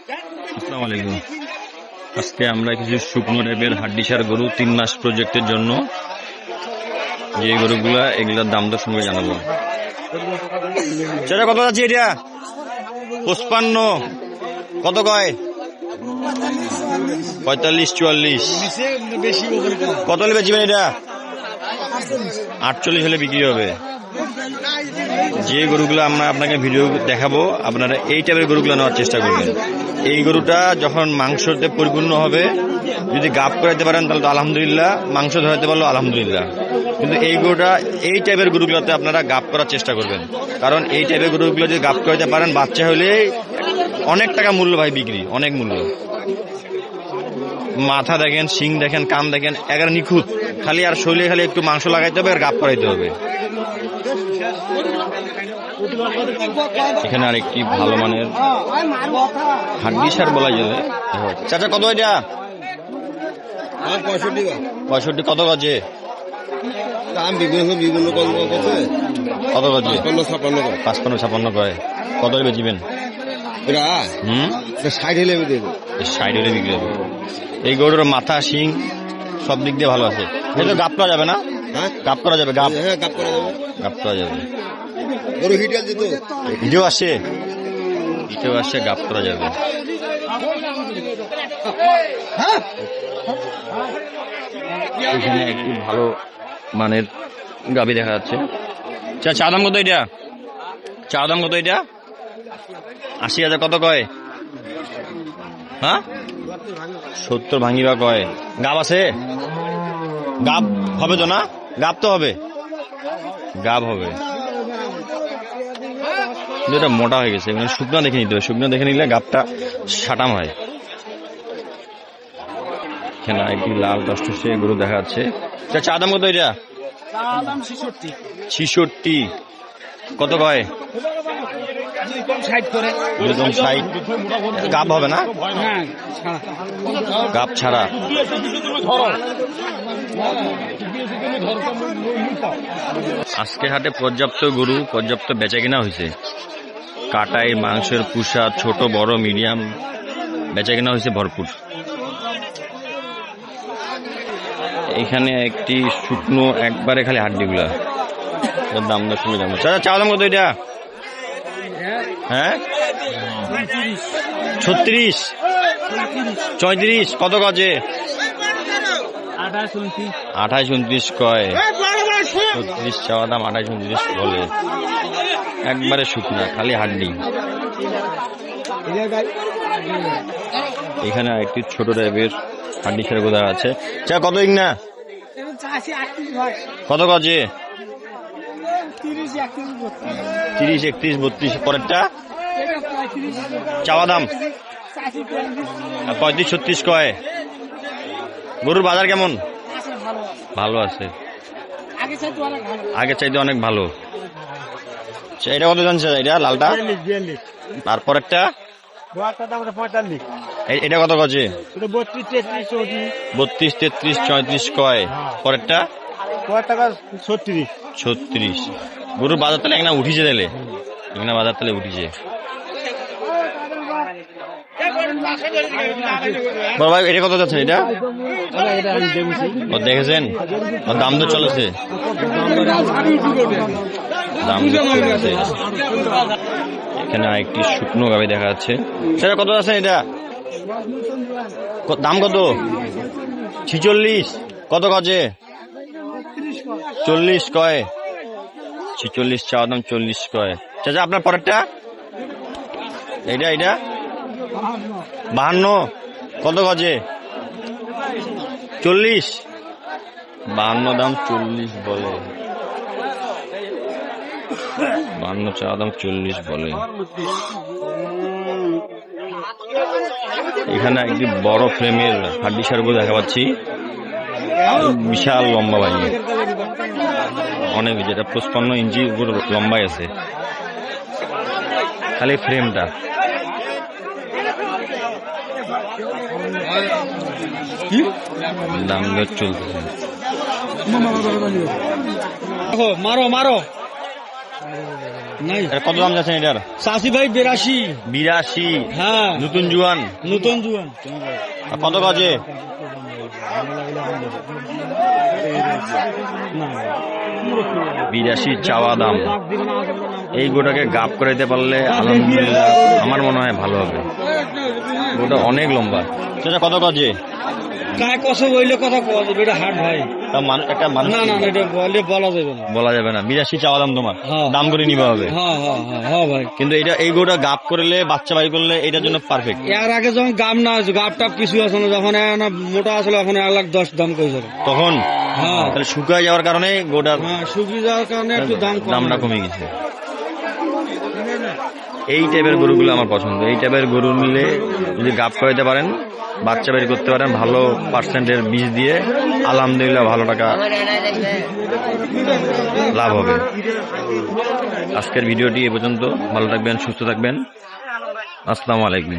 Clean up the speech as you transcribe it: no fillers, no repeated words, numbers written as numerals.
আসসালামু আলাইকুম। আজকে আমরা কিছু শুকনো টাইপের হাড্ডিসার গরু 3 মাস প্রজেক্টের জন্য যে গরুগুলা এগুলোর দাম দর সঙ্গে জানাবো। সেটা কত আছে? এটা 55 কত কয়? 45 44 কত হলে বেচবেন? এটা 48 হলে বিক্রি হবে। যে গরুগুলো আমরা আপনাকে ভিডিও দেখাবো আপনারা এই টাইপের গরুগুলো নেওয়ার চেষ্টা করবেন। এই গরুটা যখন মাংসতে পরিপূর্ণ হবে, যদি গাব করাইতে পারেন তাহলে তো আলহামদুলিল্লাহ, মাংস ধরাইতে পারলো আলহামদুলিল্লাহ। কিন্তু এই গরুটা এই টাইপের গরুগুলোতে আপনারা গাব করার চেষ্টা করবেন, কারণ এই টাইপের গরুগুলো যদি গাব করাইতে পারেন বাচ্চা হলে অনেক টাকা মূল্য ভাই, বিক্রি অনেক মূল্য। মাথা দেখেন, শিং দেখেন, কান দেখেন, একেবারে নিখুঁত। খালি আর শরীরে খালি একটু মাংস লাগাইতে হবে আর গাব করাইতে হবে। এখানে আরেকটি ভালো মানের হাড্ডিসার বলা যাবে। চাচা কত এটা? 65 কত গজে? কত গজে? 55 কয়। কত বেচবেন? 60 হলে 60 হলে বিক্রি হবে। এই গরুর মাথা, শিং সব দিক দিয়ে ভালো আছে। এই তো গাব করা যাবে না? হ্যাঁ, গাব করা যাবে। গাব গাব করা যাবে। গাব করা যাবে। গরু হিটাল দিত, ভিডিও আসে, ভিডিও আসে, গাব করা যাবে। এখানে একটি ভালো মানের গাবি দেখা যাচ্ছে। চা দাম কত এটা? চা দাম কত এটা? 80,000 কত কয়? হ্যাঁ, 70 ভাঙিবা কয়। গাব আছে? গাব হবে তো না? গাব তো হবে, গাব হবে। এটা মোটা হয়ে গেছে, মানে শুকনো দেখে নিতে হবে। শুকনো দেখে নিলে গাবটা সাটাম হয়। এখানে একটি লাল টসটসে গরু দেখা যাচ্ছে। চা দাম কত এটা? 66 কত কয়? 60। গাব হবে না? গাব ছাড়া। আজকে হাটে পর্যাপ্ত গরু, পর্যাপ্ত বেচা কিনা হয়েছে। কাটাই, মাংসের পুষা, ছোট বড় মিডিয়াম বেচা কিনা হয়েছে ভরপুর। এখানে একটি শুকনো একবারে খালি হাড্ডিগুলা, দাম দর শুনে যাবো। চা দাম কত এটা? হ্যাঁ, 36 34 কত গজে? 28 29 কয়। 36 চাওয়া দাম, 28 29 বলে। একবারে শুকনা খালি হাড্ডি। এখানে একটি ছোট টাইপের হাড্ডি ছেড়ে গোদা আছে। চা কত ইগনা? কত গজে? 30 31 32 পরেরটা চাওয়া দাম 35 36 কয়। গরুর বাজার কেমন? ভালো আছে, আগের চাইতে অনেক ভালো। এটা কত জানছে? এটা লালটা। তারপরেরটা এটা কত গজে? 32 33 34 কয়। পরেরটা 36। গরুর বাজার তাহলে এখানে উঠিছে, তাহলে এখানে বাজার তাহলে উঠিছে। ভাই এটা কত যাচ্ছে? এটা দেখেছেন? দাম তো চলেছে, দাম চলেছে। এখানে আরেকটি শুকনো গাবি দেখা যাচ্ছে। সেটা কত আছে? এটা দাম কত? 46 কত গজে? 40 কয়। 46 চাওয়া দাম, 40 কয়। চাচা আপনার পরেরটা এটা 52 কত গজে? 40 52 দাম, 40 বলে। 52 চাওয়া দাম, 40 বলে। এখানে একটি বড় ফ্রেমের হাড্ডিসার গরু দেখা পাচ্ছি। বিশাল লম্বা ভাই, অনেক, যেটা 55 ইঞ্চি উপর লম্বাই আছে খালি ফ্রেমটা। দাম দর চলতেছে। মারো মারো নাই এটা কত দাম যাচ্ছেন এটার? চাষি ভাই 82। 82। হ্যাঁ নতুন জুয়ান। নতুন জুয়ান। আর কত কাজে? না 82 চাওয়া দাম। এই গোটাকে গাপ করাইতে পারলে আলহামদুলিল্লাহ আমার মনে হয় ভালো হবে। গোটা অনেক লম্বা। সেটা কত কাজে? কায় কষ্ট বইলে কথা কওয়া যাবে, এটা হাট ভাই। তা একটা মানুষ না না না, এটা বলে বলা যাবে না। বলা যাবে না। 82 চাওয়া দাম তোমার, হ্যাঁ। দাম করে নিবা হবে। হ্যাঁ হ্যাঁ হ্যাঁ হ্যাঁ ভাই। কিন্তু এটা এই গোটা গাপ করলে বাচ্চা বাড়ি করলে এটার জন্য পারফেক্ট। এর আগে যখন গাম না হয়েছে, গাপ টাপ কিছু আছে না, যখন মোটা আসলে এখন 1,10,000 দাম কই যাবে তখন হ্যাঁ তাহলে শুকায় যাওয়ার কারণে গোটা হ্যাঁ, শুকিয়ে যাওয়ার কারণে একটু দাম কম দামটা হবে। কমে গেছে। এই টাইপের গরুগুলো আমার পছন্দ। এই টাইপের গরু নিলে যদি গাপ করাইতে পারেন, বাচ্চা বের করতে পারেন ভালো পার্সেন্টের বীজ দিয়ে, আলহামদুলিল্লাহ ভালো টাকা লাভ হবে। আজকের ভিডিওটি এ পর্যন্ত। ভালো থাকবেন, সুস্থ থাকবেন। আসসালামু আলাইকুম।